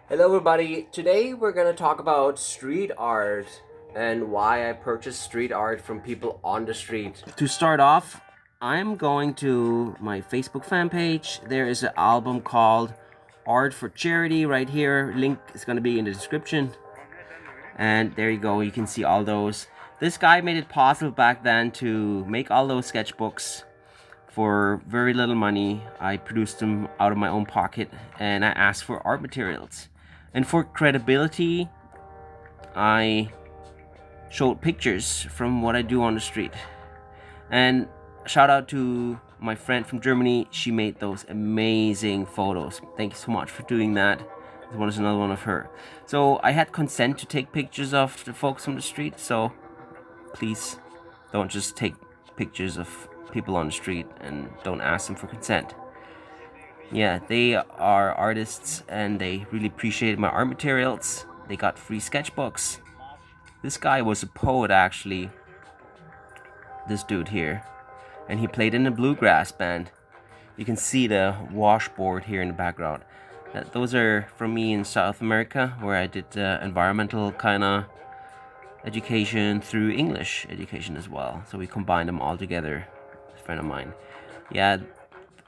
Hello everybody, today we're going to talk about street art and why I purchase street art from people on the street. To start off, I'm going to my Facebook fan page. There is an album called Art for Charity right here. Link is going to be in the description. And there you go, you can see all those. This guy made it possible back then to make all those sketchbooks for very little money. I produced them out of my own pocket and I asked for art materials. And for credibility, I showed pictures from what I do on the street. And shout out to my friend from Germany. She made those amazing photos. Thank you so much for doing that. This one is another one of her. So I had consent to take pictures of the folks on the street. So please don't just take pictures of people on the street and don't ask them for consent. Yeah, they are artists and they really appreciated my art materials. They got free sketchbooks. This guy was a poet actually, this dude here, and he played in a bluegrass band. You can see the washboard here in the background. Those are from me in South America, where I did environmental kind of education through English education as well. So we combined them all together, a friend of mine. Yeah,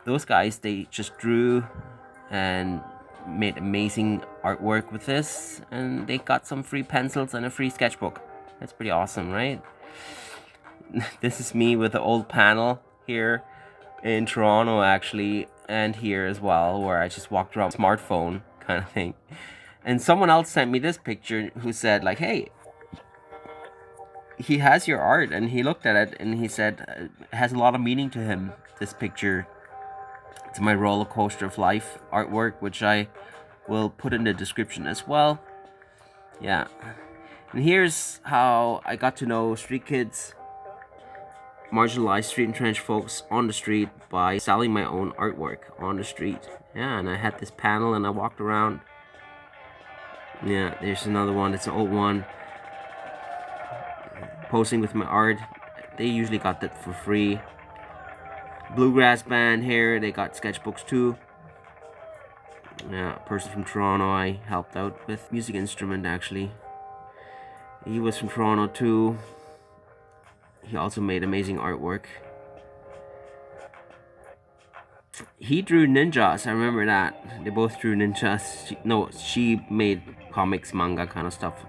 those guys, they just drew and made amazing artwork with this, and they got some free pencils and a free sketchbook. That's pretty awesome, right? This is me with the old panel here in Toronto actually, and here as well, where I just walked around smartphone kind of thing. And someone else sent me this picture who said like, hey, he has your art, and he looked at it and he said it has a lot of meaning to him, this picture. It's my roller coaster of life artwork, which I will put in the description as well. Yeah. And here's how I got to know street kids, marginalized street and trench folks on the street, by selling my own artwork on the street. Yeah, and I had this panel and I walked around. Yeah, there's another one. It's an old one. Posing with my art. They usually got that for free. Bluegrass band here, they got sketchbooks too. Yeah, a person from Toronto I helped out with music instrument actually. He was from Toronto too. He also made amazing artwork. He drew ninjas, I remember that. They both drew ninjas. She made comics, manga kind of stuff.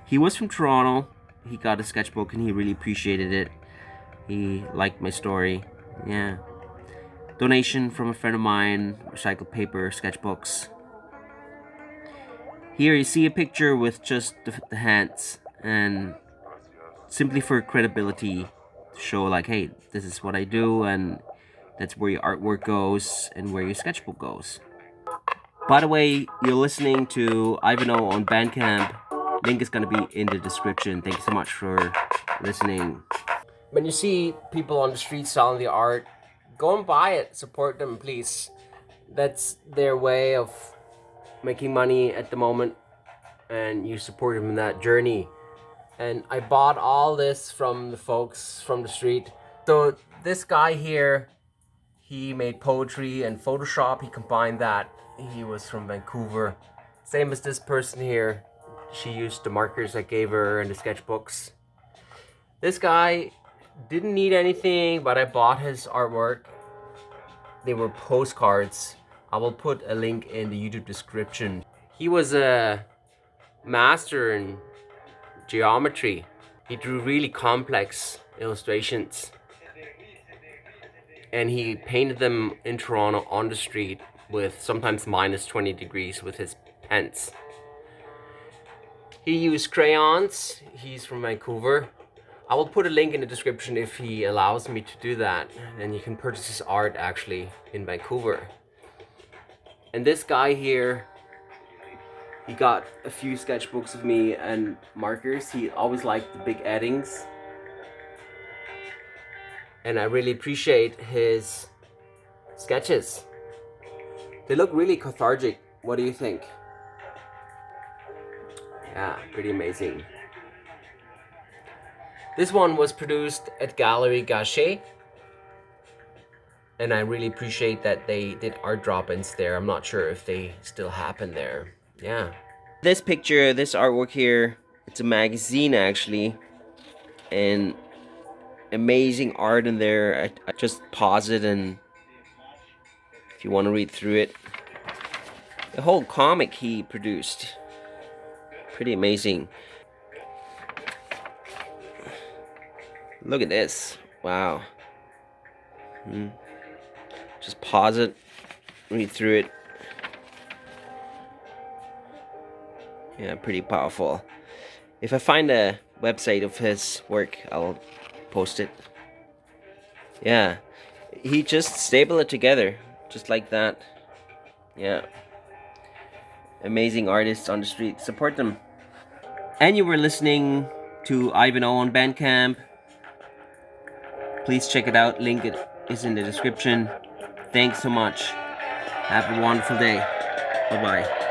He was from Toronto. He got a sketchbook and he really appreciated it. He liked my story. Yeah. Donation from a friend of mine, recycled paper, sketchbooks. Here you see a picture with just the hands, and simply for credibility, to show like, hey, this is what I do, and that's where your artwork goes and where your sketchbook goes. By the way, you're listening to Iveno on Bandcamp. Link is going to be in the description. Thank you so much for listening. When you see people on the street selling the art, go and buy it. Support them, please. That's their way of making money at the moment, and you support them in that journey. And I bought all this from the folks from the street. So this guy here, he made poetry and Photoshop. He combined that. He was from Vancouver. Same as this person here. She used the markers I gave her and the sketchbooks. This guy didn't need anything, but I bought his artwork. They were postcards. I will put a link in the YouTube description. He was a master in geometry. He drew really complex illustrations. And he painted them in Toronto on the street with sometimes minus 20 degrees with his pens. He used crayons. He's from Vancouver. I will put a link in the description if he allows me to do that. And you can purchase his art actually in Vancouver. And this guy here, he got a few sketchbooks of me and markers. He always liked the big eddings. And I really appreciate his sketches. They look really cathartic. What do you think? Yeah, pretty amazing. This one was produced at Gallery Gachet. And I really appreciate that they did art drop-ins there. I'm not sure if they still happen there. Yeah. This picture, this artwork here, it's a magazine actually, and amazing art in there. I just pause it, and if you want to read through it, the whole comic he produced, pretty amazing. Look at this. Wow. Just pause it, read through it. Yeah, pretty powerful. If I find a website of his work, I'll post it. Yeah, he just stapled it together, just like that. Yeah, amazing artists on the street. Support them. And you were listening to Iveno on Bandcamp. Please check it out. Link it is in the description. Thanks so much. Have a wonderful day. Bye bye.